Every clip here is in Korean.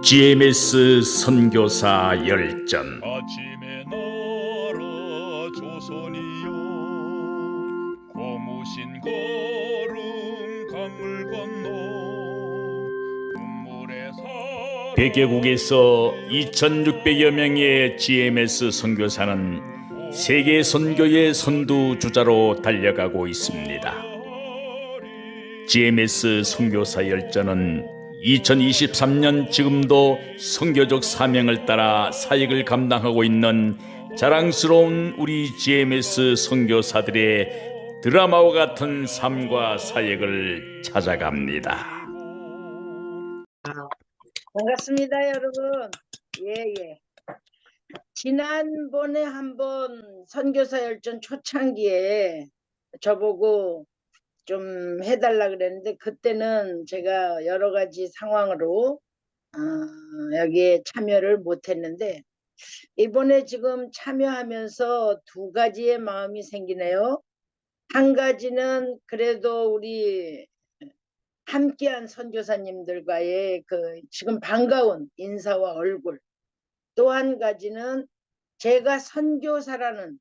GMS 선교사 열전. 아침의 나라 조선이여, 고무신 걸음 강을 건너 눈물의 사랑. 100개국에서 2600여 명의 GMS 선교사는 세계 선교의 선두주자로 달려가고 있습니다. GMS 선교사 열전은 2023년 지금도 선교적 사명을 따라 사역을 감당하고 있는 자랑스러운 우리 GMS 선교사들의 드라마와 같은 삶과 사역을 찾아갑니다. 반갑습니다, 여러분. 예. 지난번에 한번 선교사 열전 초창기에 저보고 좀 해달라 그랬는데, 그때는 제가 여러 가지 상황으로 여기에 참여를 못했는데, 이번에 지금 참여하면서 두 가지의 마음이 생기네요. 한 가지는 그래도 우리 함께한 선교사님들과의 그 지금 반가운 인사와 얼굴, 또 한 가지는 제가 선교사라는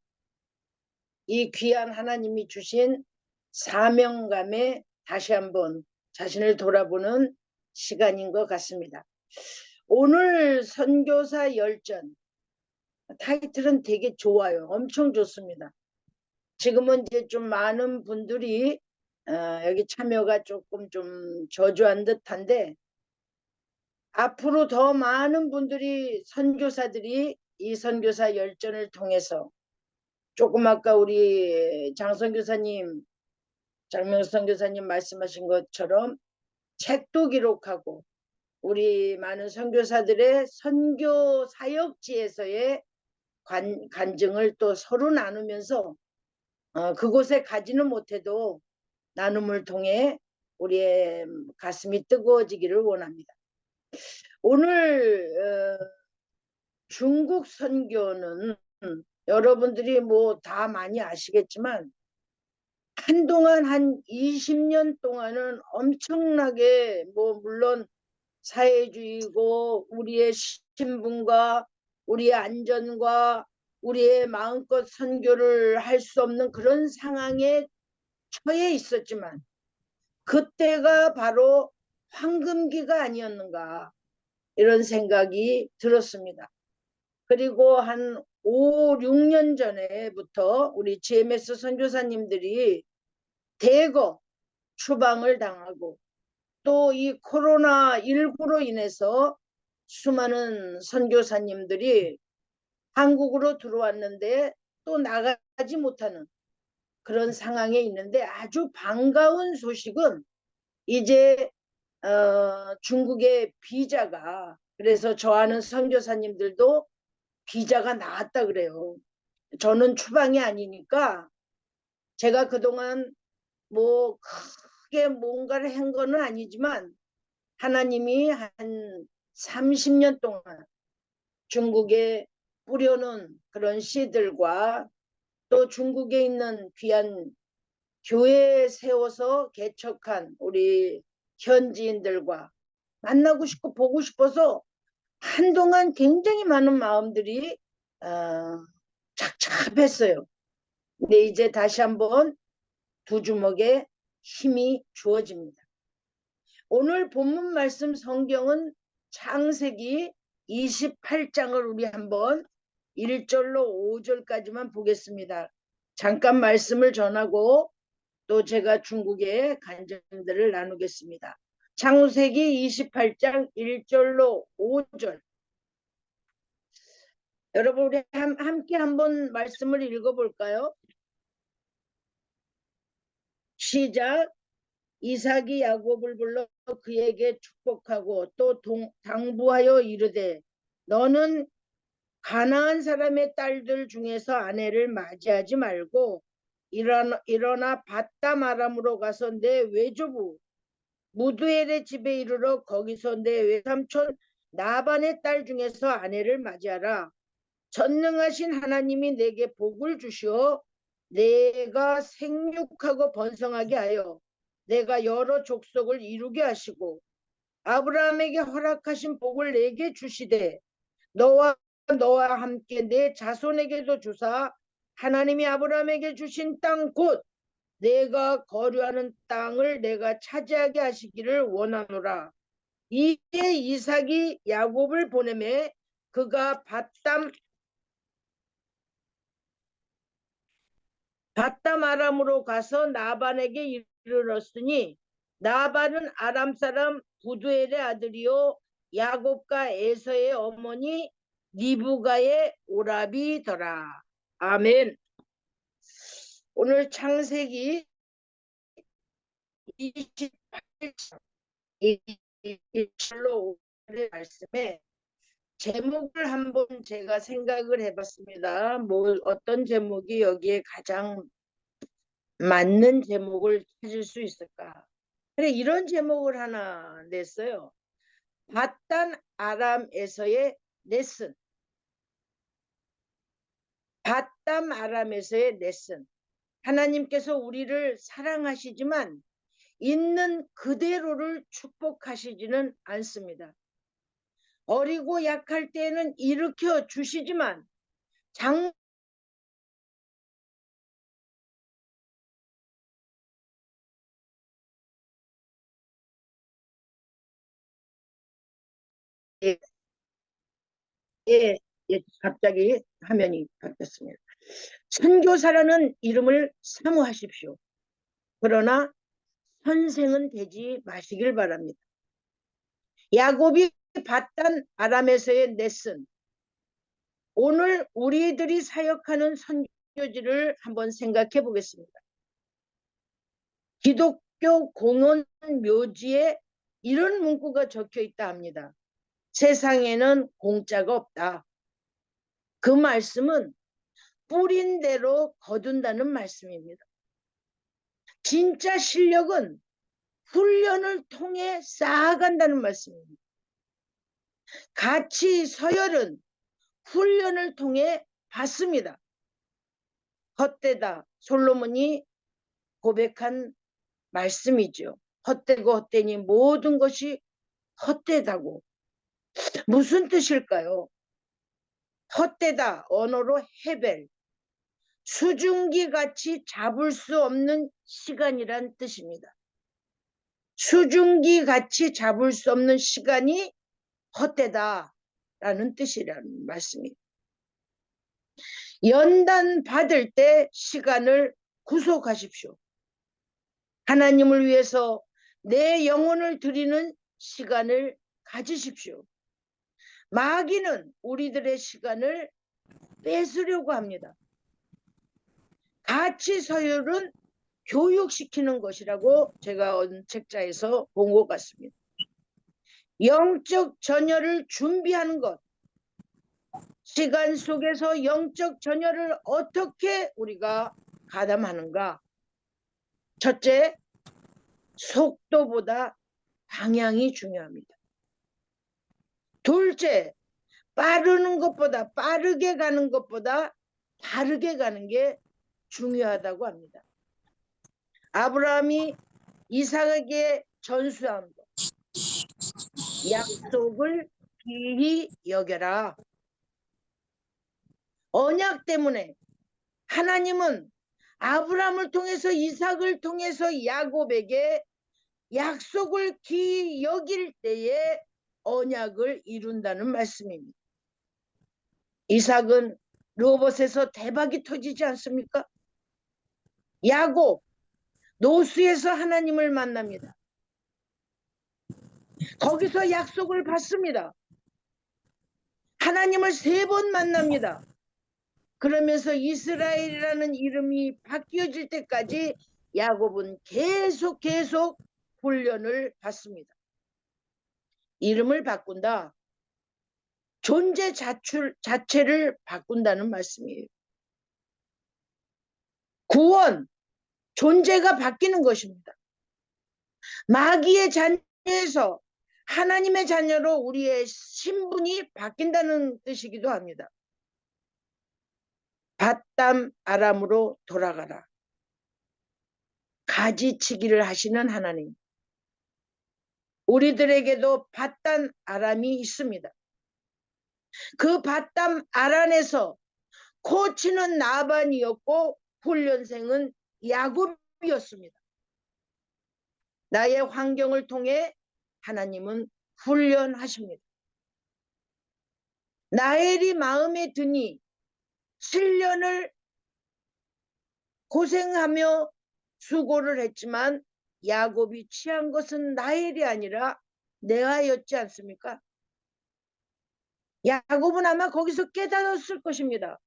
이 귀한 하나님이 주신 사명감에 다시 한번 자신을 돌아보는 시간인 것 같습니다. 오늘 선교사 열전 타이틀은 되게 좋아요. 엄청 좋습니다. 지금은 이제 좀 많은 분들이 여기 참여가 조금 좀 저조한 듯한데, 앞으로 더 많은 분들이 선교사들이 이 선교사 열전을 통해서 조금 아까 우리 장선교사님, 장명수 선교사님 말씀하신 것처럼 책도 기록하고 우리 많은 선교사들의 선교 사역지에서의 간증을 또 서로 나누면서 그곳에 가지는 못해도 나눔을 통해 우리의 가슴이 뜨거워지기를 원합니다. 오늘 중국 선교는 여러분들이 뭐 다 많이 아시겠지만 한동안 한 20년 동안은 엄청나게 물론 사회주의고 우리의 신분과 우리의 안전과 우리의 마음껏 선교를 할 수 없는 그런 상황에 처해 있었지만, 그때가 바로 황금기가 아니었는가 이런 생각이 들었습니다. 그리고 한 5, 6년 전에부터 우리 GMS 선교사님들이 대거 추방을 당하고, 또 이 코로나19로 인해서 수많은 선교사님들이 한국으로 들어왔는데 또 나가지 못하는 그런 상황에 있는데, 아주 반가운 소식은 이제 중국의 비자가, 그래서 저 아는 선교사님들도 비자가 나왔다 그래요. 저는 추방이 아니니까 제가 그동안 크게 뭔가를 한 거는 아니지만, 하나님이 한 30년 동안 중국에 뿌려놓은 그런 씨들과 또 중국에 있는 귀한 교회에 세워서 개척한 우리 현지인들과 만나고 싶고 보고 싶어서 한동안 굉장히 많은 마음들이 착잡했어요. 근데 이제 다시 한번 두 주먹에 힘이 주어집니다. 오늘 본문 말씀 성경은 창세기 28장을 우리 한번 1절로 5절까지만 보겠습니다. 잠깐 말씀을 전하고 또 제가 중국의 간증들을 나누겠습니다. 창세기 28장 1절로 5절. 여러분, 우리 함께 한번 말씀을 읽어볼까요? 시작. 이삭이 야곱을 불러 그에게 축복하고 또 당부하여 이르되, 너는 가나안 사람의 딸들 중에서 아내를 맞이하지 말고 일어나 밧담 아람으로 가서 내 외조부 무드엘의 집에 이르러 거기서 내 외삼촌 나반의 딸 중에서 아내를 맞이하라. 전능하신 하나님이 내게 복을 주시어 내가 생육하고 번성하게 하여 내가 여러 족속을 이루게 하시고 아브라함에게 허락하신 복을 내게 주시되 너와 함께 내 자손에게도 주사 하나님이 아브라함에게 주신 땅 곧 내가 거류하는 땅을 내가 차지하게 하시기를 원하노라. 이에 이삭이 야곱을 보내매 그가 밧담 아람으로 가서 나반에게 이르렀으니 나반은 아람 사람 부두엘의 아들이요 야곱과 에서의 어머니 리브가의 오라비더라. 아멘. 오늘 창세기 28장 1절로 5절의 말씀에 제목을 한번 제가 생각을 해봤습니다. 어떤 제목이 여기에 가장 맞는 제목을 찾을 수 있을까? 그래, 이런 제목을 하나 냈어요. 밧단 아람에서의 레슨. 밧담 아람에서의 레슨. 하나님께서 우리를 사랑하시지만 있는 그대로를 축복하시지는 않습니다. 어리고 약할 때에는 일으켜 주시지만 장 예, 예, 예, 갑자기 화면이 바뀌었습니다. 선교사라는 이름을 사모하십시오. 그러나 선생은 되지 마시길 바랍니다. 야곱이 밧단 아람에서의 레슨. 오늘 우리들이 사역하는 선교지를 한번 생각해 보겠습니다. 기독교 공원 묘지에 이런 문구가 적혀 있다 합니다. 세상에는 공짜가 없다. 그 말씀은 뿌린 대로 거둔다는 말씀입니다. 진짜 실력은 훈련을 통해 쌓아간다는 말씀입니다. 가치 서열은 훈련을 통해 받습니다. 헛되다 솔로몬이 고백한 말씀이죠. 헛되고 헛되니 모든 것이 헛되다고. 무슨 뜻일까요? 헛되다 언어로 헤벨, 수증기 같이 잡을 수 없는 시간이란 뜻입니다. 수증기 같이 잡을 수 없는 시간이 헛되다라는 뜻이라는 말씀입니다. 연단 받을 때 시간을 구속하십시오. 하나님을 위해서 내 영혼을 드리는 시간을 가지십시오. 마귀는 우리들의 시간을 뺏으려고 합니다. 가치 서열은 교육시키는 것이라고 제가 책자에서 본 것 같습니다. 영적 전열을 준비하는 것. 시간 속에서 영적 전열을 어떻게 우리가 가담하는가? 첫째, 속도보다 방향이 중요합니다. 둘째, 빠르게 가는 것보다 바르게 가는 게 중요하다고 합니다. 아브라함이 이삭에게 전수한 것, 약속을 귀히 여겨라. 언약 때문에 하나님은 아브라함을 통해서 이삭을 통해서 야곱에게 약속을 귀히 여길 때에 언약을 이룬다는 말씀입니다. 이삭은 로봇에서 대박이 터지지 않습니까? 야곱 노수에서 하나님을 만납니다. 거기서 약속을 받습니다. 하나님을 3번 만납니다. 그러면서 이스라엘이라는 이름이 바뀌어질 때까지 야곱은 계속 훈련을 받습니다. 이름을 바꾼다. 존재 자체를 바꾼다는 말씀이에요. 구원, 존재가 바뀌는 것입니다. 마귀의 자녀에서 하나님의 자녀로 우리의 신분이 바뀐다는 뜻이기도 합니다. 밧담 아람으로 돌아가라. 가지치기를 하시는 하나님. 우리들에게도 밧단 아람이 있습니다. 그 밧단 아란에서 코치는 나반이었고 훈련생은 야곱이었습니다. 나의 환경을 통해 하나님은 훈련하십니다. 라헬이 마음에 드니 7년을 고생하며 수고를 했지만 야곱이 취한 것은 라헬이 아니라 레아였지 않습니까? 야곱은 아마 거기서 깨달았을 것입니다.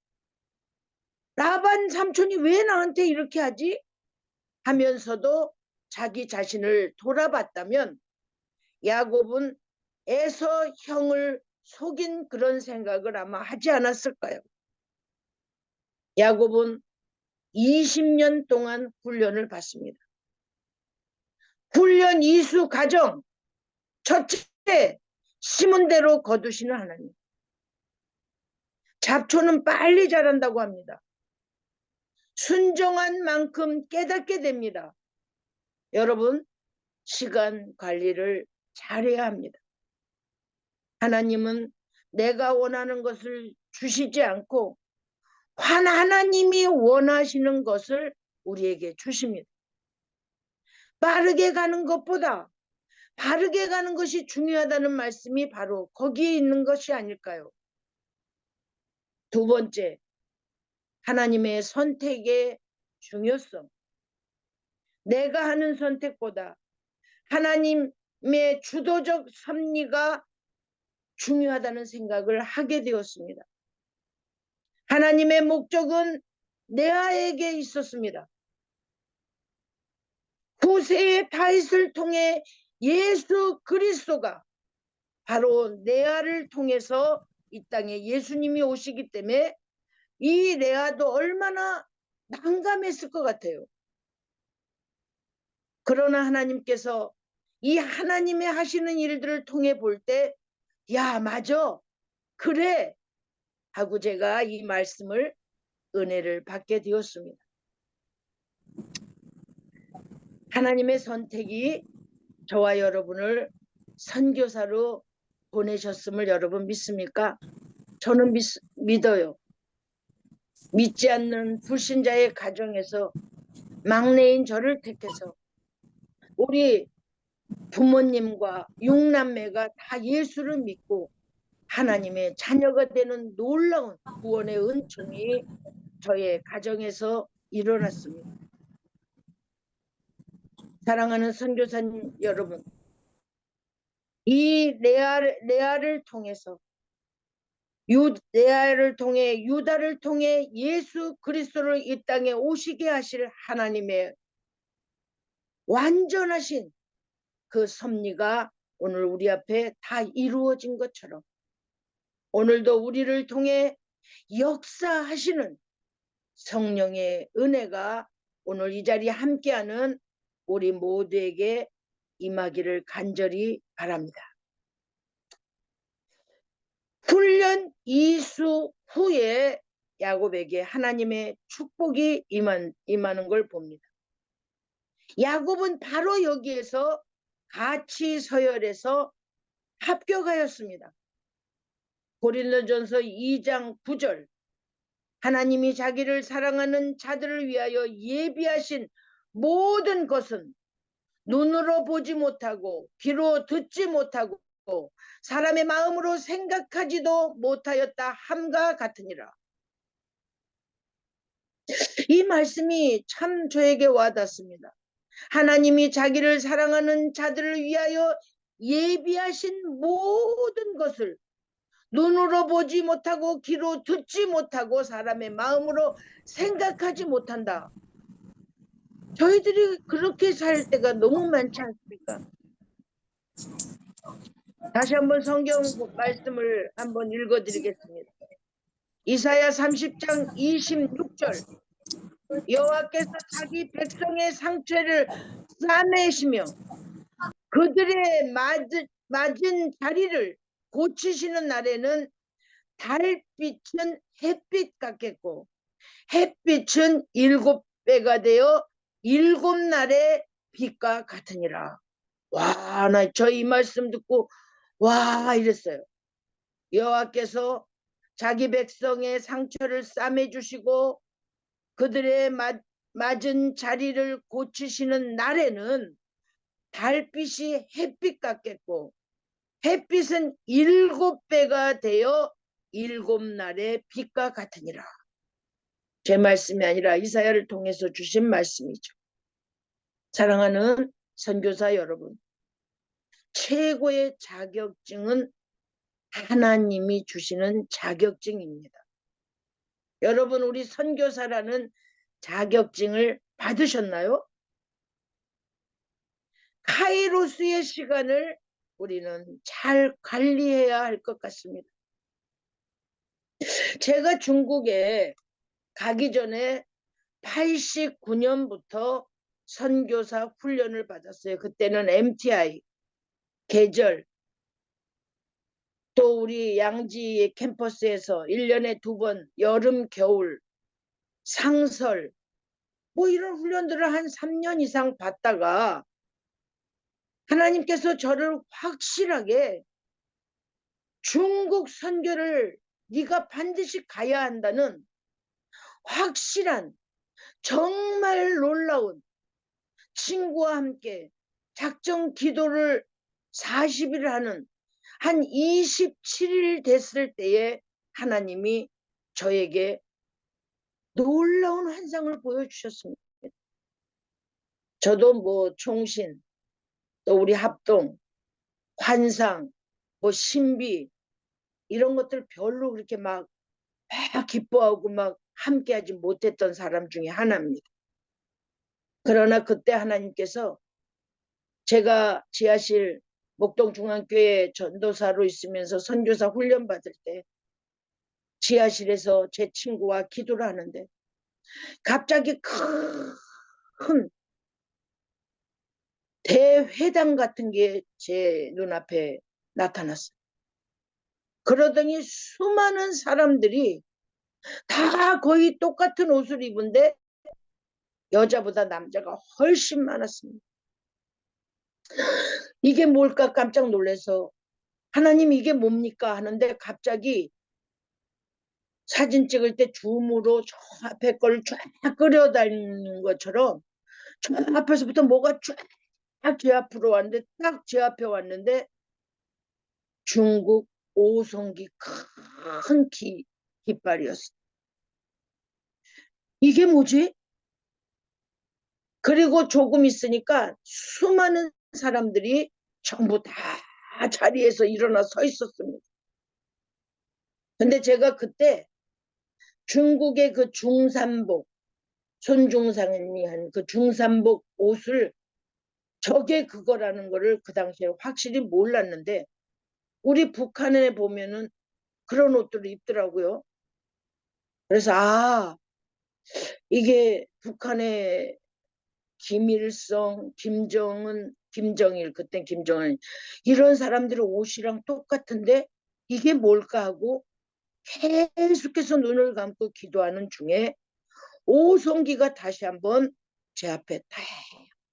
라반 삼촌이 왜 나한테 이렇게 하지? 하면서도 자기 자신을 돌아봤다면 야곱은 에서 형을 속인 그런 생각을 아마 하지 않았을까요? 야곱은 20년 동안 훈련을 받습니다. 훈련 이수 과정 첫째, 심은 대로 거두시는 하나님. 잡초는 빨리 자란다고 합니다. 순종한 만큼 깨닫게 됩니다. 여러분, 시간 관리를 잘해야 합니다. 하나님은 내가 원하는 것을 주시지 않고 하나님이 원하시는 것을 우리에게 주십니다. 빠르게 가는 것보다 바르게 가는 것이 중요하다는 말씀이 바로 거기에 있는 것이 아닐까요? 두 번째, 하나님의 선택의 중요성. 내가 하는 선택보다 하나님의 주도적 섭리가 중요하다는 생각을 하게 되었습니다. 하나님의 목적은 레아에게 있었습니다. 후세의 다윗을 통해 예수 그리스도가 바로 레아를 통해서 이 땅에 예수님이 오시기 때문에 이 레아도 얼마나 난감했을 것 같아요. 그러나 하나님께서 이 하나님의 하시는 일들을 통해 볼 때, 야, 맞아, 그래 하고 제가 이 말씀을 은혜를 받게 되었습니다. 하나님의 선택이 저와 여러분을 선교사로 보내셨음을 여러분 믿습니까? 저는 믿어요. 믿지 않는 불신자의 가정에서 막내인 저를 택해서 우리 부모님과 육남매가 다 예수를 믿고 하나님의 자녀가 되는 놀라운 구원의 은총이 저의 가정에서 일어났습니다. 사랑하는 선교사님 여러분, 이 레아를 통해서 레아를 통해 유다를 통해 예수 그리스도를 이 땅에 오시게 하실 하나님의 완전하신 그 섭리가 오늘 우리 앞에 다 이루어진 것처럼 오늘도 우리를 통해 역사하시는 성령의 은혜가 오늘 이 자리에 함께하는 우리 모두에게 임하기를 간절히 바랍니다. 훈련 이수 후에 야곱에게 하나님의 축복이 임하는 걸 봅니다. 야곱은 바로 여기에서 같이 서열해서 합격하였습니다. 고린도전서 2장 9절, 하나님이 자기를 사랑하는 자들을 위하여 예비하신 모든 것은 눈으로 보지 못하고 귀로 듣지 못하고 사람의 마음으로 생각하지도 못하였다 함과 같으니라. 이 말씀이 참 저에게 와닿습니다. 하나님이 자기를 사랑하는 자들을 위하여 예비하신 모든 것을 눈으로 보지 못하고 귀로 듣지 못하고 사람의 마음으로 생각하지 못한다. 저희들이 그렇게 살 때가 너무 많지 않습니까? 다시 한번 성경 말씀을 한번 읽어드리겠습니다. 이사야 30장 26절, 여호와께서 자기 백성의 상처를 싸매시며 그들의 맞은 자리를 고치시는 날에는 달빛은 햇빛 같겠고 햇빛은 7배가 되어 7날의 빛과 같으니라. 와, 나 저 이 말씀 듣고 와 이랬어요. 여호와께서 자기 백성의 상처를 싸매 주시고 그들의 맞은 자리를 고치시는 날에는 달빛이 햇빛 같겠고 햇빛은 7배가 되어 7날의 빛과 같으니라. 제 말씀이 아니라 이사야를 통해서 주신 말씀이죠. 사랑하는 선교사 여러분, 최고의 자격증은 하나님이 주시는 자격증입니다. 여러분, 우리 선교사라는 자격증을 받으셨나요? 카이로스의 시간을 우리는 잘 관리해야 할 것 같습니다. 제가 중국에 가기 전에 89년부터 선교사 훈련을 받았어요. 그때는 MTI, 계절, 또 우리 양지 캠퍼스에서 1년에 2번 여름, 겨울, 상설 뭐 이런 훈련들을 한 3년 이상 받다가 하나님께서 저를 확실하게 중국 선교를 네가 반드시 가야 한다는 확실한 정말 놀라운 친구와 함께 작정 기도를 40일 하는 한 27일 됐을 때에 하나님이 저에게 놀라운 환상을 보여주셨습니다. 저도 뭐 총신, 또 우리 합동, 환상, 뭐 신비 이런 것들 별로 그렇게 막 기뻐하고 막 함께하지 못했던 사람 중에 하나입니다. 그러나 그때 하나님께서 제가 지하실 목동중앙교회 전도사로 있으면서 선교사 훈련 받을 때 지하실에서 제 친구와 기도를 하는데 갑자기 큰 대회당 같은 게 제 눈앞에 나타났어요. 그러더니 수많은 사람들이 다 거의 똑같은 옷을 입은데 여자보다 남자가 훨씬 많았습니다. 이게 뭘까 깜짝 놀라서 하나님 이게 뭡니까 하는데 갑자기 사진 찍을 때 줌으로 저 앞에 걸 쫙 끌어다니는 것처럼 저 앞에서부터 뭐가 쫙 제 앞으로 왔는데 딱 제 앞에 왔는데 중국 오송기 큰 깃발이었어. 이게 뭐지? 그리고 조금 있으니까 수많은 사람들이 전부 다 자리에서 일어나 서 있었습니다. 근데 제가 그때 중국의 그 중산복, 손중상이 한 그 중산복 옷을 저게 그거라는 거를 그 당시에 확실히 몰랐는데 우리 북한에 보면은 그런 옷들을 입더라고요. 그래서 이게 북한의 김일성, 김정은, 김정일, 그땐 김정은 이런 사람들의 옷이랑 똑같은데 이게 뭘까 하고 계속해서 눈을 감고 기도하는 중에 오송기가 다시 한번 제 앞에 딱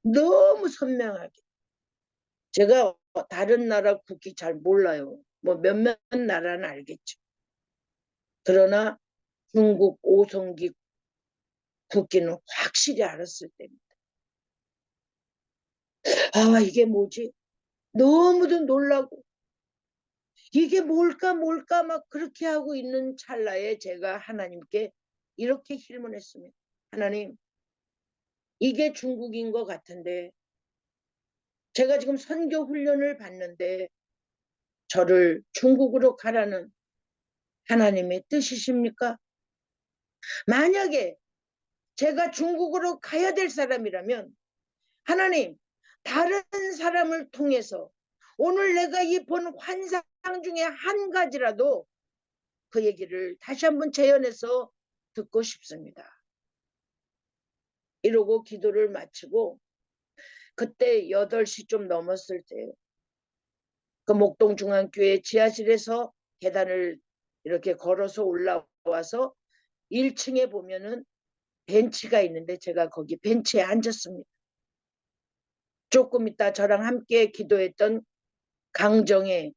너무 선명하게 제가 다른 나라 국기 잘 몰라요. 뭐 몇몇 나라는 알겠죠. 그러나 중국 오송기 국기는 확실히 알았을 때입니다. 이게 뭐지? 너무도 놀라고 이게 뭘까 막 그렇게 하고 있는 찰나에 제가 하나님께 이렇게 질문했습니다. 하나님, 이게 중국인 것 같은데 제가 지금 선교 훈련을 받는데 저를 중국으로 가라는 하나님의 뜻이십니까? 만약에 제가 중국으로 가야 될 사람이라면 하나님, 다른 사람을 통해서 오늘 내가 이 본 환상 중에 한 가지라도 그 얘기를 다시 한번 재현해서 듣고 싶습니다. 이러고 기도를 마치고 그때 8시 좀 넘었을 때 그 목동중앙교회 지하실에서 계단을 이렇게 걸어서 올라와서 1층에 보면은 벤치가 있는데 제가 거기 벤치에 앉았습니다. 조금 있다 저랑 함께 기도했던 강정의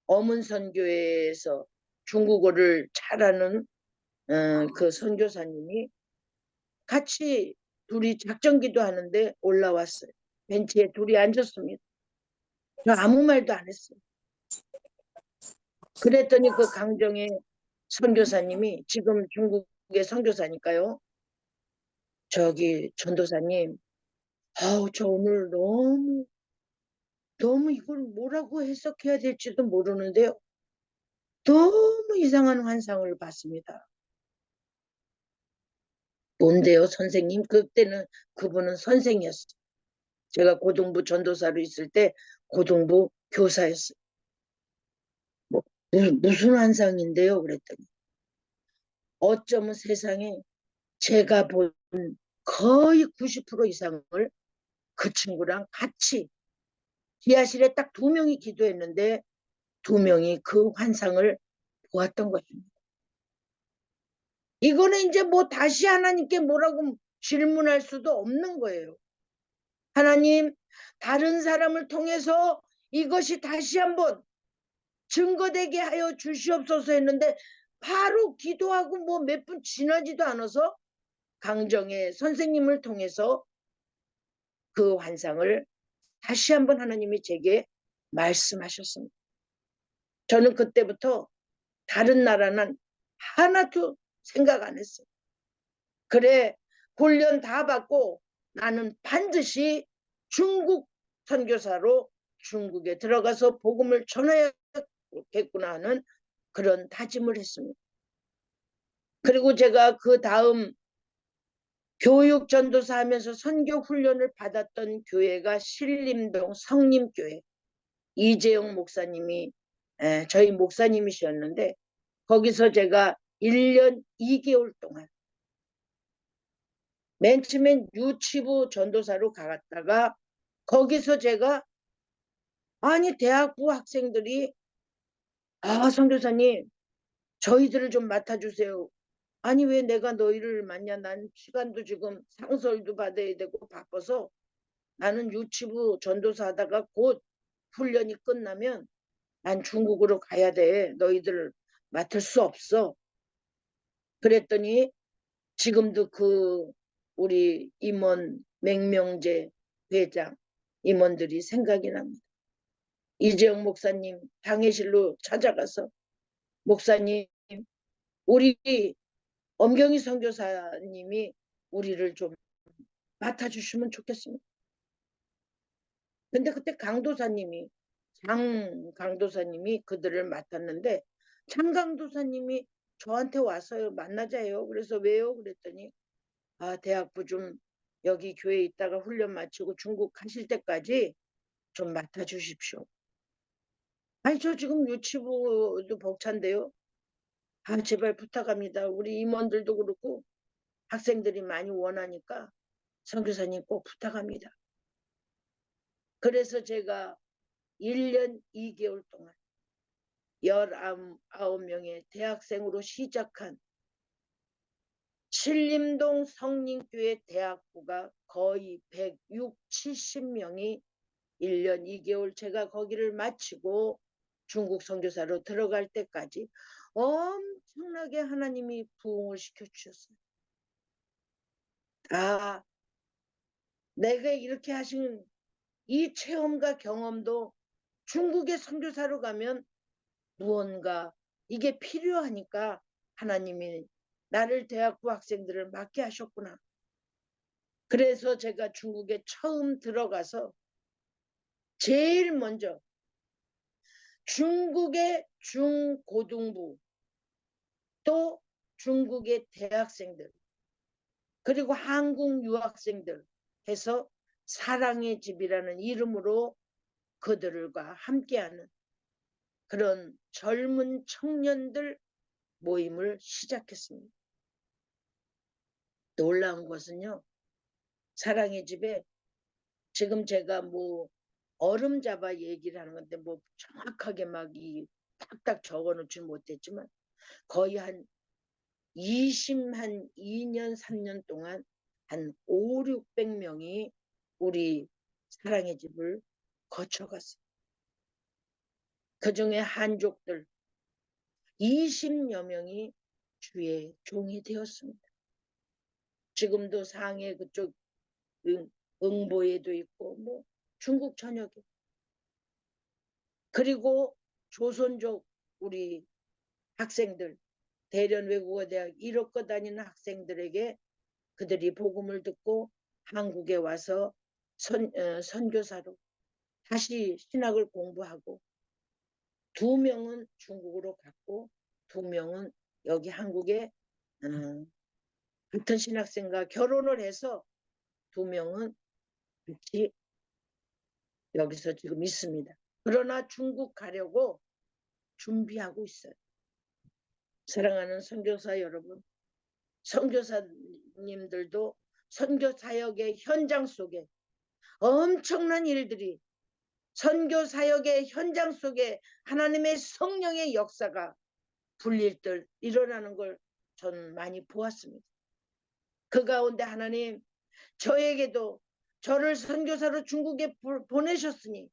어문선교회에서 중국어를 잘하는 그 선교사님이 같이 둘이 작전기도 하는데 올라왔어요. 벤치에 둘이 앉았습니다. 저 아무 말도 안 했어요. 그랬더니 그 강정의 선교사님이 지금 중국의 선교사니까요. 저기 전도사님, 아우 저 오늘 너무 이걸 뭐라고 해석해야 될지도 모르는데요. 너무 이상한 환상을 봤습니다. 뭔데요, 선생님? 그때는 그분은 선생이었어요. 제가 고등부 전도사로 있을 때 고등부 교사였어요. 뭐, 무슨 환상인데요? 그랬더니 어쩌면 세상에 제가 본 거의 90% 이상을 그 친구랑 같이 지하실에 딱 2명이 기도했는데 2명이 그 환상을 보았던 것입니다. 이거는 이제 뭐 다시 하나님께 뭐라고 질문할 수도 없는 거예요. 하나님, 다른 사람을 통해서 이것이 다시 한번 증거되게 하여 주시옵소서 했는데 바로 기도하고 뭐 몇 분 지나지도 않아서 강정의 선생님을 통해서 그 환상을 다시 한번 하나님이 제게 말씀하셨습니다. 저는 그때부터 다른 나라는 하나도 생각 안 했어요. 그래, 훈련 다 받고 나는 반드시 중국 선교사로 중국에 들어가서 복음을 전해야겠구나 하는 그런 다짐을 했습니다. 그리고 제가 그 다음 교육 전도사 하면서 선교 훈련을 받았던 교회가 신림동 성림교회 이재용 목사님이 저희 목사님이셨는데 거기서 제가 1년 2개월 동안 맨 처음엔 유치부 전도사로 갔다가 거기서 제가 아니 대학부 학생들이 선교사님 저희들을 좀 맡아주세요. 아니 왜 내가 너희를 맡냐. 난 시간도 지금 상설도 받아야 되고 바빠서 나는 유치부 전도사 하다가 곧 훈련이 끝나면 난 중국으로 가야 돼. 너희들 맡을 수 없어. 그랬더니 지금도 그 우리 임원 맹명재 회장 임원들이 생각이 납니다. 이재영 목사님 당회실로 찾아가서 목사님 우리 엄경희 선교사님이 우리를 좀 맡아주시면 좋겠습니다. 근데 그때 강도사님이 장 강도사님이 그들을 맡았는데 장 강도사님이 저한테 와서요 만나자요. 그래서 왜요? 그랬더니 대학부 좀 여기 교회에 있다가 훈련 마치고 중국 가실 때까지 좀 맡아주십시오. 아니 저 지금 유치부도 벅찬데요. 제발 부탁합니다. 우리 임원들도 그렇고 학생들이 많이 원하니까 선교사님 꼭 부탁합니다. 그래서 제가 1년 2개월 동안 19명의 대학생으로 시작한 신림동 성림교회 대학부가 거의 160, 70명이 1년 2개월 제가 거기를 마치고 중국 선교사로 들어갈 때까지 엄청나게 하나님이 부흥을 시켜주셨어요. 내가 이렇게 하신 이 체험과 경험도 중국의 선교사로 가면 무언가 이게 필요하니까 하나님이 나를 대학부 학생들을 맡게 하셨구나. 그래서 제가 중국에 처음 들어가서 제일 먼저 중국의 중고등부 또 중국의 대학생들 그리고 한국 유학생들 해서 사랑의 집이라는 이름으로 그들과 함께하는 그런 젊은 청년들 모임을 시작했습니다. 놀라운 것은요. 사랑의 집에 지금 제가 뭐 얼음 잡아 얘기를 하는 건데 뭐 정확하게 막 딱딱 적어놓지 못했지만 거의 한 2년 3년 동안 한 5, 600명이 우리 사랑의 집을 거쳐갔어요. 그 중에 한족들 20여 명이 주의 종이 되었습니다. 지금도 상해 그쪽 응보에도 있고 뭐 중국 전역에, 그리고 조선족 우리 학생들, 대련 외국어 대학 이렇게 다니는 학생들에게 그들이 복음을 듣고 한국에 와서 선교사로 다시 신학을 공부하고 2명은 중국으로 갔고 2명은 여기 한국에 같은 신학생과 결혼을 해서 2명은 같이 여기서 지금 있습니다. 그러나 중국 가려고 준비하고 있어요. 사랑하는 선교사 여러분, 선교사님들도 선교 사역의 현장 속에 엄청난 일들이, 선교 사역의 현장 속에 하나님의 성령의 역사가 불릴 듯 일어나는 걸 저는 많이 보았습니다. 그 가운데 하나님 저에게도 저를 선교사로 중국에 보내셨으니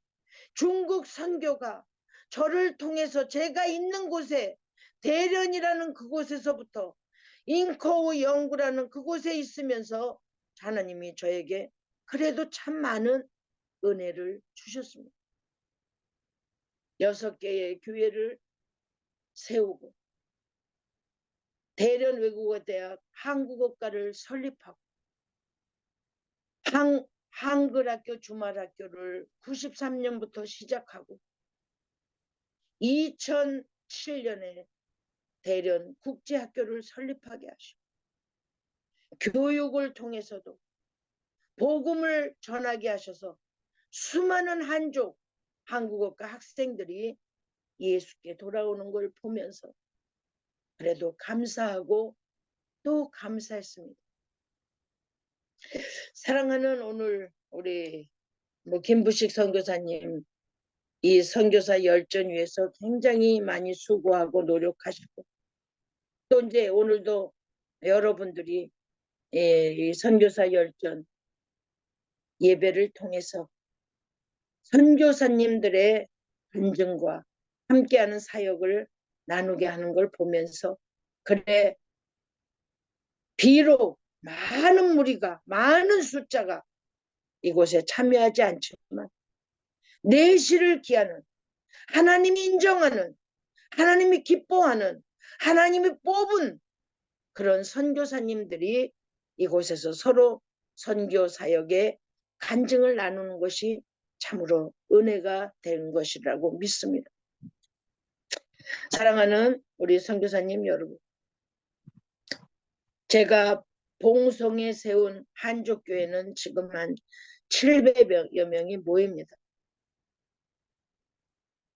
중국 선교가 저를 통해서 제가 있는 곳에 대련이라는 그곳에서부터 잉커우 영구라는 그곳에 있으면서 하나님이 저에게 그래도 참 많은 은혜를 주셨습니다. 6개의 교회를 세우고 대련 외국어 대학 한국어과를 설립하고 한글학교 주말학교를 93년부터 시작하고 2007년에 대련 국제학교를 설립하게 하시고 교육을 통해서도 복음을 전하게 하셔서 수많은 한족 한국어과 학생들이 예수께 돌아오는 걸 보면서 그래도 감사하고 또 감사했습니다. 사랑하는 오늘 우리 김부식 선교사님, 이 선교사 열전 위해서 굉장히 많이 수고하고 노력하시고 또 이제 오늘도 여러분들이 이 선교사 열전 예배를 통해서 선교사님들의 간증과 함께하는 사역을 나누게 하는 걸 보면서 그래 비록 많은 무리가 많은 숫자가 이곳에 참여하지 않지만 내실을 기하는 하나님이 인정하는 하나님이 기뻐하는 하나님이 뽑은 그런 선교사님들이 이곳에서 서로 선교 사역의 간증을 나누는 것이 참으로 은혜가 된 것이라고 믿습니다. 사랑하는 우리 선교사님 여러분, 제가 봉송에 세운 한족교회는 지금 한 700여 명이 모입니다.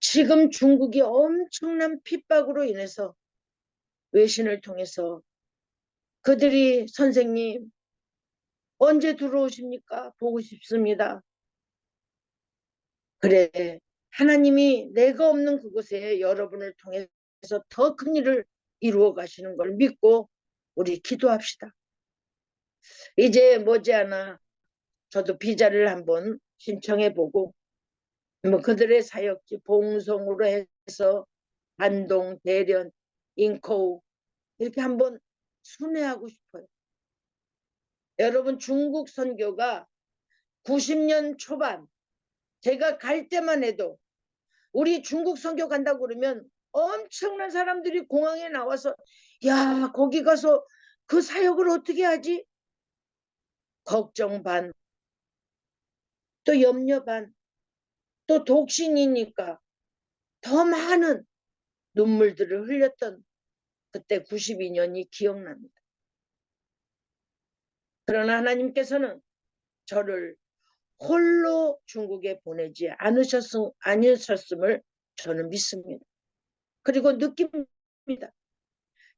지금 중국이 엄청난 핍박으로 인해서 외신을 통해서 그들이 선생님 언제 들어오십니까? 보고 싶습니다. 그래 하나님이 내가 없는 그곳에 여러분을 통해서 더 큰 일을 이루어 가시는 걸 믿고 우리 기도합시다. 이제 머지않아 저도 비자를 한번 신청해보고 그들의 사역지 봉송으로 해서 안동, 대련, 잉커우 이렇게 한번 순회하고 싶어요. 여러분 중국 선교가 90년 초반 제가 갈 때만 해도 우리 중국 선교 간다고 그러면 엄청난 사람들이 공항에 나와서 야 거기 가서 그 사역을 어떻게 하지? 걱정 반, 또 염려 반, 또 독신이니까 더 많은 눈물들을 흘렸던 그때 92년이 기억납니다. 그러나 하나님께서는 저를 홀로 중국에 보내지 않으셨음을 저는 믿습니다. 그리고 느낍니다.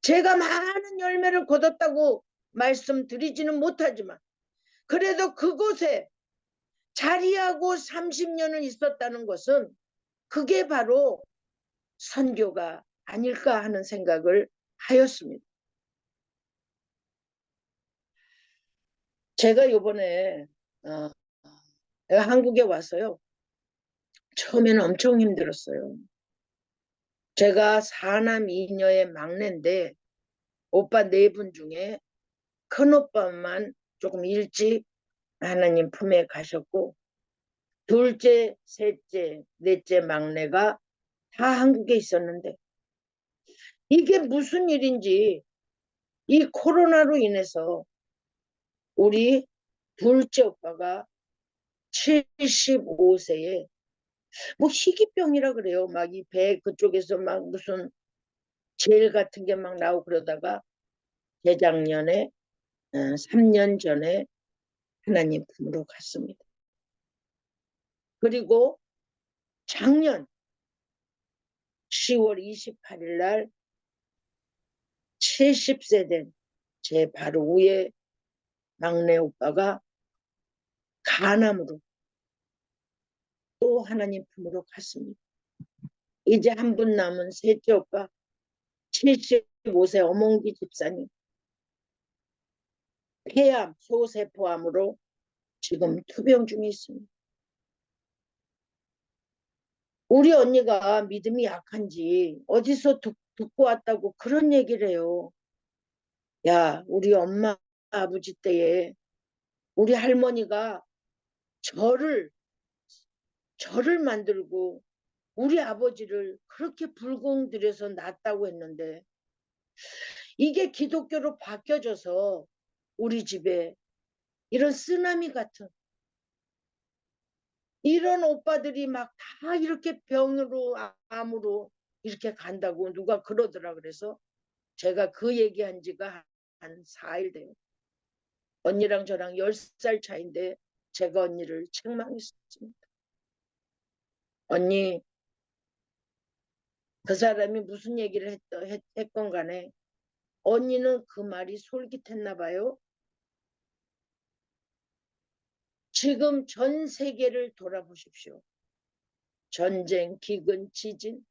제가 많은 열매를 거뒀다고 말씀드리지는 못하지만 그래도 그곳에 자리하고 30년을 있었다는 것은 그게 바로 선교가 아닐까 하는 생각을 하였습니다. 제가 요번에 내가 한국에 와서요. 처음에는 엄청 힘들었어요. 제가 4남 2녀의 막내인데 오빠 4분 중에 큰오빠만 조금 일찍 하나님 품에 가셨고 둘째, 셋째, 넷째 막내가 다 한국에 있었는데 이게 무슨 일인지 이 코로나로 인해서 우리 둘째 오빠가 75세에 뭐 희귀병이라 그래요. 막 이 배 그쪽에서 막 무슨 젤 같은 게 막 나오고 그러다가 재작년에 3년 전에 하나님 품으로 갔습니다. 그리고 작년 10월 28일 날 70세 된 제 바로 위에 막내 오빠가 간암으로 또 하나님 품으로 갔습니다. 이제 한 분 남은 셋째 오빠 75세 어몽기 집사님 폐암, 소세포암으로 지금 투병 중에 있습니다. 우리 언니가 믿음이 약한지 어디서 듣고 왔다고 그런 얘기를 해요. 야, 우리 엄마 아버지 때에 우리 할머니가 절을 만들고 우리 아버지를 그렇게 불공 들여서 낳았다고 했는데 이게 기독교로 바뀌어져서 우리 집에 이런 쓰나미 같은 이런 오빠들이 막 다 이렇게 병으로 암으로 이렇게 간다고 누가 그러더라. 그래서 제가 그 얘기한 지가 한 4일 돼요. 언니랑 저랑 10살 차인데 제가 언니를 책망했습니다. 언니, 그 사람이 무슨 얘기를 했건 간에 언니는 그 말이 솔깃했나 봐요. 지금 전 세계를 돌아보십시오. 전쟁, 기근, 지진,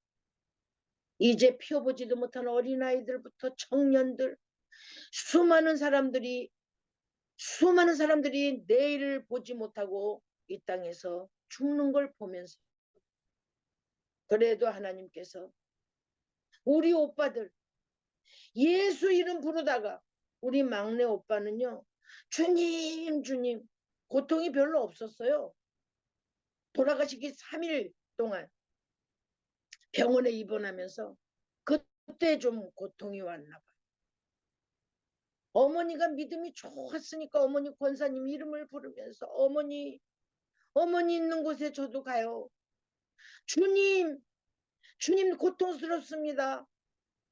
이제 피워보지도 못한 어린아이들부터 청년들, 수많은 사람들이 내일을 보지 못하고 이 땅에서 죽는 걸 보면서 그래도 하나님께서 우리 오빠들 예수 이름 부르다가 우리 막내 오빠는요. 주님 주님 고통이 별로 없었어요. 돌아가시기 3일 동안 병원에 입원하면서 그때 좀 고통이 왔나 봐요. 어머니가 믿음이 좋았으니까 어머니 권사님 이름을 부르면서 어머니 있는 곳에 저도 가요. 주님 고통스럽습니다.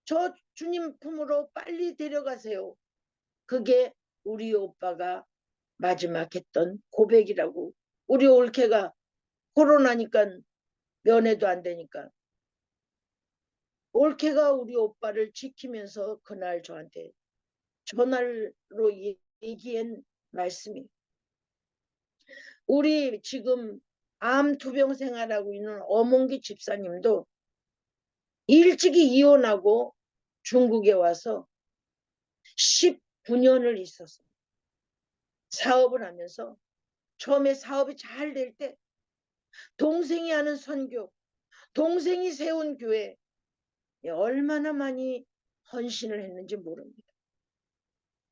저 주님 품으로 빨리 데려가세요. 그게 우리 오빠가 마지막 했던 고백이라고. 우리 올케가 코로나니까 면회도 안 되니까 올케가 우리 오빠를 지키면서 그날 저한테 전화로 얘기한 말씀이 우리 지금 암 투병 생활하고 있는 어몽기 집사님도 일찍이 이혼하고 중국에 와서 19년을 있었어요. 사업을 하면서 처음에 사업이 잘 될 때 동생이 하는 선교, 동생이 세운 교회 얼마나 많이 헌신을 했는지 모릅니다.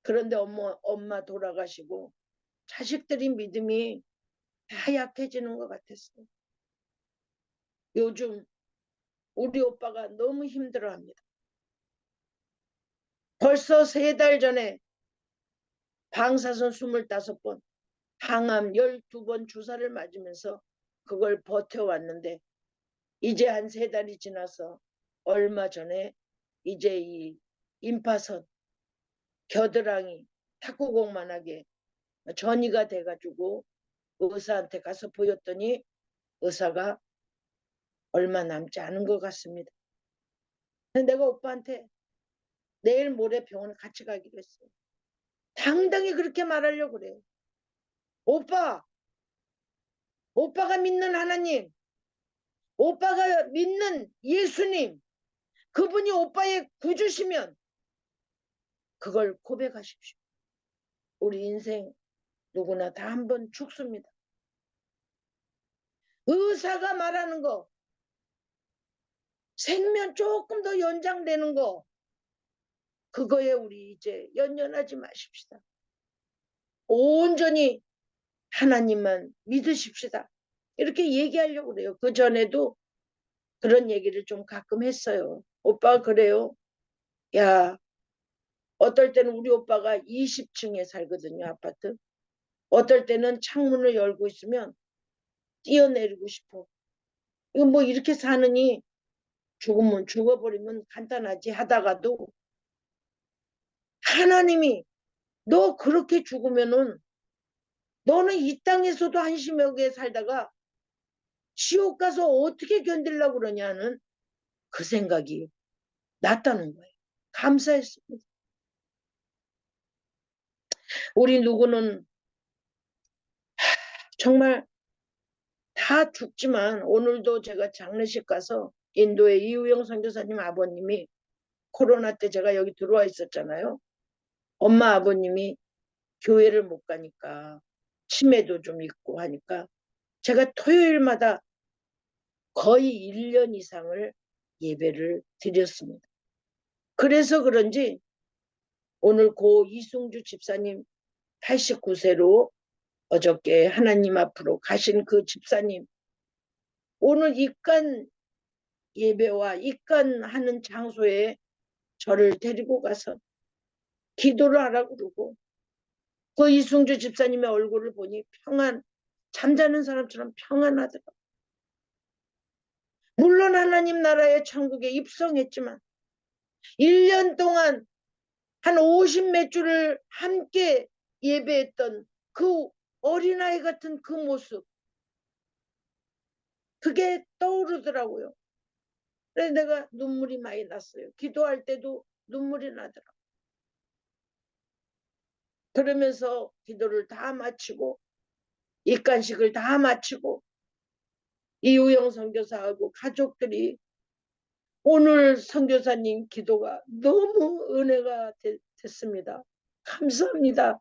그런데 엄마 돌아가시고 자식들이 믿음이 다 약해지는 것 같았어요. 요즘 우리 오빠가 너무 힘들어합니다. 벌써 3달 전에 방사선 25번, 항암 12번 주사를 맞으면서 그걸 버텨왔는데 이제 한 3달이 지나서 얼마 전에 이제 이 임파선 겨드랑이 탁구공만하게 전이가 돼가지고 의사한테 가서 보였더니 의사가 얼마 남지 않은 것 같습니다. 내가 오빠한테 내일 모레 병원 같이 가기로 했어요. 당당히 그렇게 말하려고 그래요. 오빠가 믿는 하나님, 오빠가 믿는 예수님, 그분이 오빠의 구주시면 그걸 고백하십시오. 우리 인생 누구나 다 한 번 죽습니다. 의사가 말하는 거, 생면 조금 더 연장되는 거, 그거에 우리 이제 연연하지 마십시다. 온전히 하나님만 믿으십시다. 이렇게 얘기하려고 그래요. 그 전에도 그런 얘기를 좀 가끔 했어요. 오빠가 그래요. 야, 어떨 때는 우리 오빠가 20층에 살거든요, 아파트. 어떨 때는 창문을 열고 있으면 뛰어내리고 싶어. 이거 뭐 이렇게 사느니 죽으면 죽어버리면 간단하지 하다가도 하나님이 너 그렇게 죽으면은 너는 이 땅에서도 한심하게 살다가 지옥 가서 어떻게 견디려고 그러냐는 그 생각이 났다는 거예요. 감사했습니다. 우리 누구는 정말 다 죽지만 오늘도 제가 장례식 가서 인도의 이우영 선교사님 아버님이 코로나 때 제가 여기 들어와 있었잖아요. 엄마 아버님이 교회를 못 가니까 치매도 좀 있고 하니까 제가 토요일마다 거의 1년 이상을 예배를 드렸습니다. 그래서 그런지 오늘 고 이승주 집사님 89세로 어저께 하나님 앞으로 가신 그 집사님 오늘 입간 예배와 입간하는 장소에 저를 데리고 가서 기도를 하라고 그러고 그 이승주 집사님의 얼굴을 보니 잠자는 사람처럼 평안하더라고요. 물론 하나님 나라의 천국에 입성했지만 1년 동안 한 50 몇 주를 함께 예배했던 그 어린아이 같은 그 모습 그게 떠오르더라고요. 그래서 내가 눈물이 많이 났어요. 기도할 때도 눈물이 나더라고요. 그러면서 기도를 다 마치고 입간식을 다 마치고 이우영 선교사하고 가족들이 오늘 선교사님 기도가 너무 은혜가 됐습니다. 감사합니다.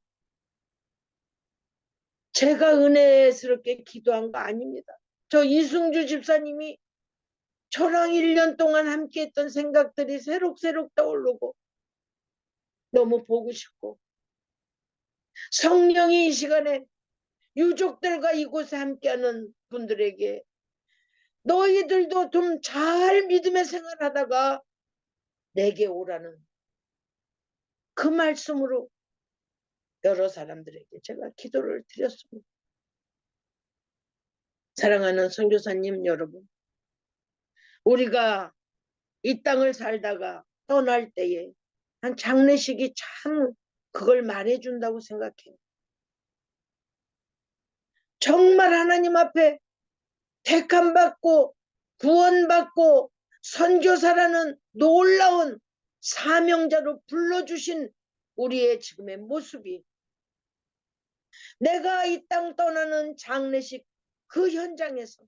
제가 은혜스럽게 기도한 거 아닙니다. 저 이승주 집사님이 저랑 1년 동안 함께했던 생각들이 새록새록 떠오르고 너무 보고 싶고 성령이 이 시간에 유족들과 이곳에 함께하는 분들에게 너희들도 좀 잘 믿음의 생활하다가 내게 오라는 그 말씀으로 여러 사람들에게 제가 기도를 드렸습니다. 사랑하는 선교사님 여러분, 우리가 이 땅을 살다가 떠날 때에 한 장례식이 참 그걸 말해준다고 생각해요. 정말 하나님 앞에 택함받고 구원받고 선교사라는 놀라운 사명자로 불러주신 우리의 지금의 모습이 내가 이 땅 떠나는 장례식 그 현장에서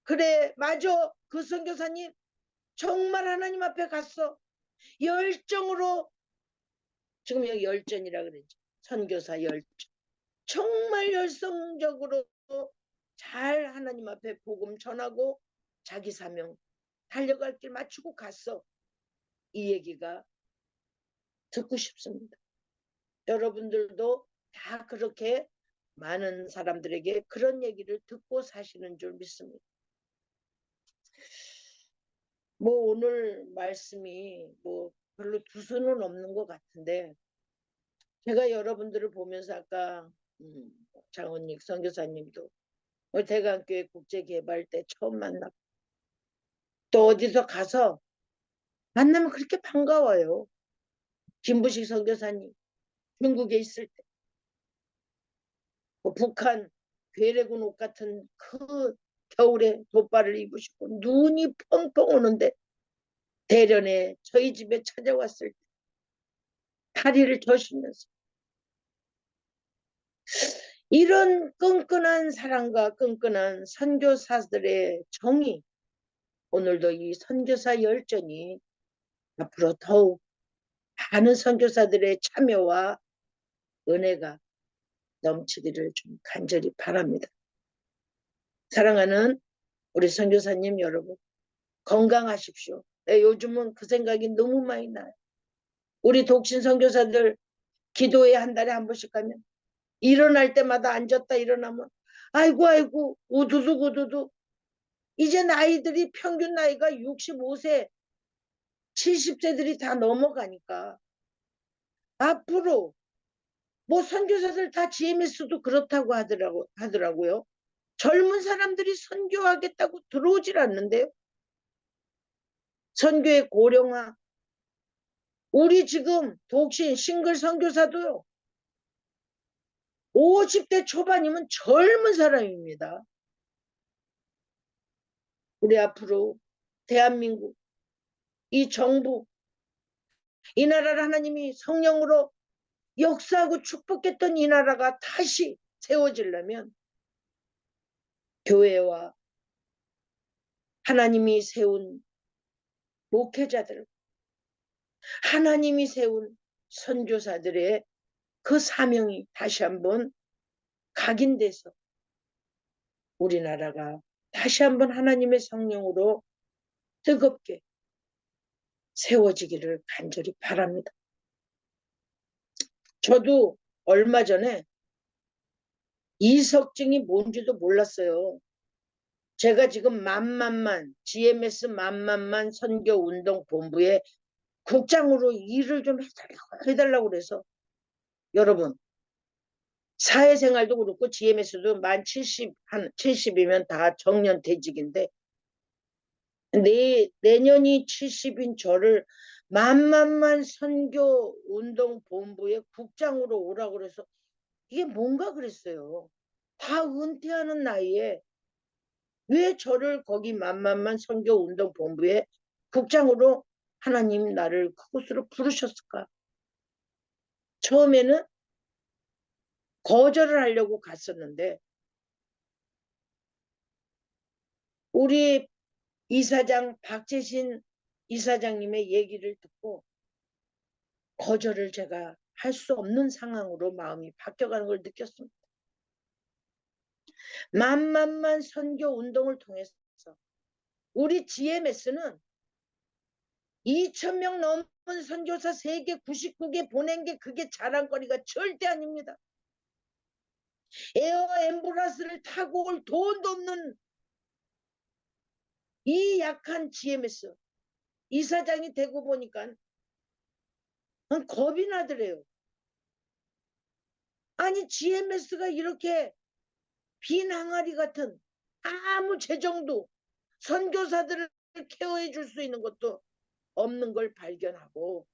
그래 맞아 그 선교사님 정말 하나님 앞에 갔어 열정으로 지금 여기 열전이라 그랬죠. 선교사 열정 정말 열성적으로 잘 하나님 앞에 복음 전하고 자기 사명 달려갈 길 맞추고 갔어. 이 얘기가 듣고 싶습니다. 여러분들도 다 그렇게 많은 사람들에게 그런 얘기를 듣고 사시는 줄 믿습니다. 뭐 오늘 말씀이 뭐 별로 두수는 없는 것 같은데 제가 여러분들을 보면서 아까 장원익 선교사님도 대강교회 국제개발 때 처음 만났고 또 어디서 가서 만나면 그렇게 반가워요. 김부식 선교사님 중국에 있을 때 북한 괴뢰군 옷 같은 그 겨울에 돗발을 입으시고 눈이 펑펑 오는데 대련에 저희 집에 찾아왔을 때 다리를 저시면서 이런 끈끈한 사랑과 끈끈한 선교사들의 정이 오늘도 이 선교사 열전이 앞으로 더욱 많은 선교사들의 참여와 은혜가 넘치기를 좀 간절히 바랍니다. 사랑하는 우리 선교사님 여러분 건강하십시오. 네, 요즘은 그 생각이 너무 많이 나요. 우리 독신 선교사들 기도회 한 달에 한 번씩 가면 일어날 때마다 앉았다 일어나면 아이고 아이고 우두둑 우두둑 이제 나이들이 평균 나이가 65세 70세들이 다 넘어가니까 앞으로 뭐 선교사들 다 GMS도 그렇다고 하더라고요. 젊은 사람들이 선교하겠다고 들어오질 않는데요. 선교의 고령화. 우리 지금 독신 싱글 선교사도요. 50대 초반이면 젊은 사람입니다. 우리 앞으로 대한민국 이 정부 이 나라를 하나님이 성령으로 역사하고 축복했던 이 나라가 다시 세워지려면 교회와 하나님이 세운 목회자들, 하나님이 세운 선교사들의 그 사명이 다시 한번 각인돼서 우리나라가 다시 한번 하나님의 성령으로 뜨겁게 세워지기를 간절히 바랍니다. 저도 얼마 전에 이석증이 뭔지도 몰랐어요. 제가 지금 GMS 만만만 선교운동본부의 국장으로 일을 좀 해달라고 그래서 여러분 사회생활도 그렇고 GMS도 만 70이면 다 정년퇴직인데 내년이 70인 저를 만만만 선교운동본부의 국장으로 오라고 그래서 이게 뭔가 그랬어요. 다 은퇴하는 나이에 왜 저를 거기 만만만 선교운동본부의 국장으로 하나님 나를 그곳으로 부르셨을까? 처음에는 거절을 하려고 갔었는데 우리 이사장 박재신 이사장님의 얘기를 듣고 거절을 제가 할 수 없는 상황으로 마음이 바뀌어가는 걸 느꼈습니다. 만만만 선교운동을 통해서 우리 GMS는 2,000명 넘은 선교사 세계 99개 보낸 게 그게 자랑거리가 절대 아닙니다. 에어 앰뷸런스를 타고 올 돈도 없는 이 약한 GMS 이사장이 되고 보니까 겁이 나더래요. 아니 GMS가 이렇게 빈 항아리 같은 아무 재정도 선교사들을 케어해 줄 수 있는 것도 없는 걸 발견하고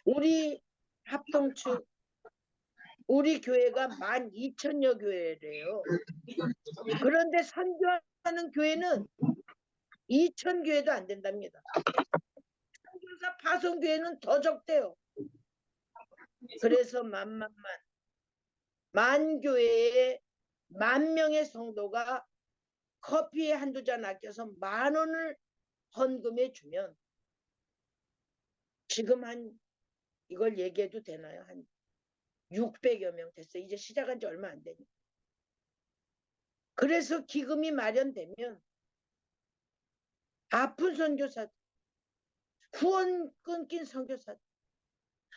우리 합동측 우리 교회가 12,000여 교회래요. 그런데 선교하는 교회는 2,000교회도 안 된답니다. 선교사 파송교회는 더 적대요. 그래서 만교회에 10,000명의 성도가 커피에 한두 잔 아껴서 10,000원을 헌금해 주면 지금 이걸 얘기해도 되나요? 한 600여 명 됐어요. 이제 시작한 지 얼마 안 되니까. 그래서 기금이 마련되면 아픈 선교사들, 후원 끊긴 선교사들,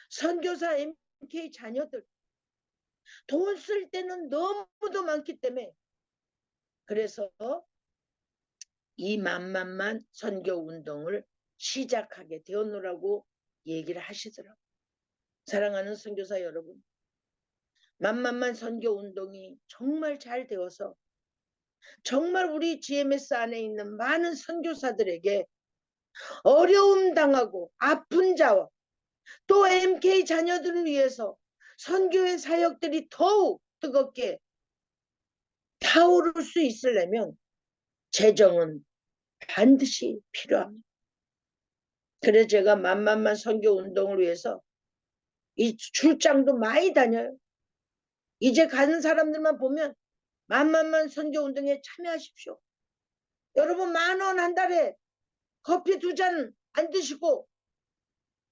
선교사 MK 자녀들 돈 쓸 때는 너무도 많기 때문에 그래서 이 만만만 선교운동을 시작하게 되었노라고 얘기를 하시더라고요. 사랑하는 선교사 여러분, 만만만 선교운동이 정말 잘 되어서 정말 우리 GMS 안에 있는 많은 선교사들에게 어려움 당하고 아픈 자와 또 MK 자녀들을 위해서 선교의 사역들이 더욱 뜨겁게 타오를 수 있으려면 재정은 반드시 필요합니다. 그래서 제가 만만만 선교운동을 위해서 이 출장도 많이 다녀요. 이제 가는 사람들만 보면 만만만 선교운동에 참여하십시오. 여러분 10,000원 한 달에 커피 2잔 안 드시고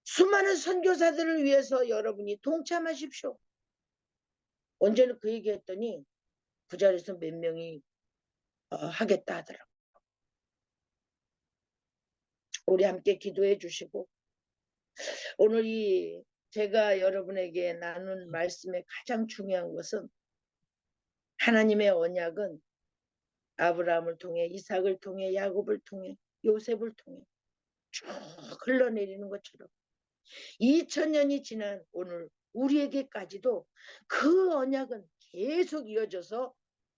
수많은 선교사들을 위해서 여러분이 동참하십시오. 언제는 그 얘기했더니 그 자리에서 몇 명이 하겠다 하더라고요. 우리 함께 기도해 주시고 오늘 이 제가 여러분에게 나눈 말씀의 가장 중요한 것은 하나님의 언약은 아브라함을 통해 이삭을 통해 야곱을 통해 요셉을 통해 쭉 흘러내리는 것처럼 2000년이 지난 오늘 우리에게까지도 그 언약은 계속 이어져서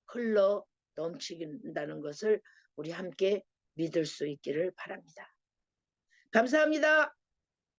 흘러 넘치긴다는 것을 우리 함께 믿을 수 있기를 바랍니다. 감사합니다.